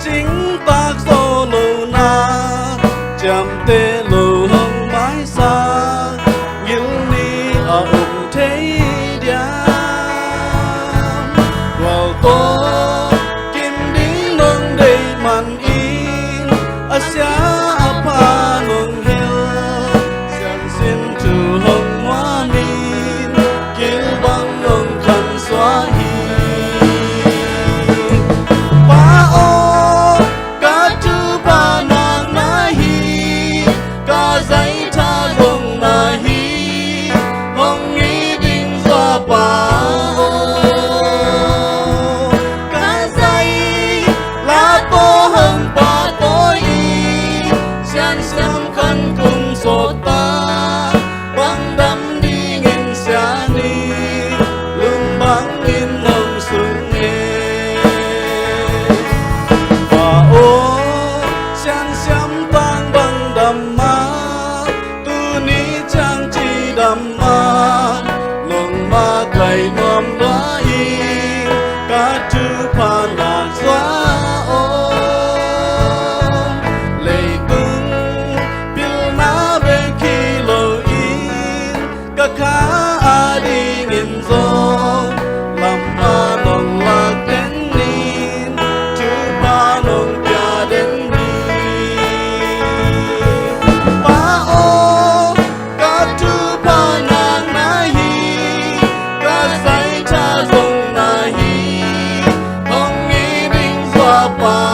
chính tác do lù na chạm tê lù hông mái xa nghiêu ni ở ủng thế điam vào tô kim đi nông đầy màn in ở xa apa nông hill sang xin trừ hông hoa min kêu băng nông khăn xóa hi cây nôm đóa y cá chư pha ngàn xóa ôm lệ tung piêu ná bên khi lờ in cả khá a đi nghìn gió làm ma nồng lạc đến nín chư pha nồng kia đến đi ba ô cá chư pha ngàn ná hi say cha dùng na hi hong nghĩ đinh xoa pa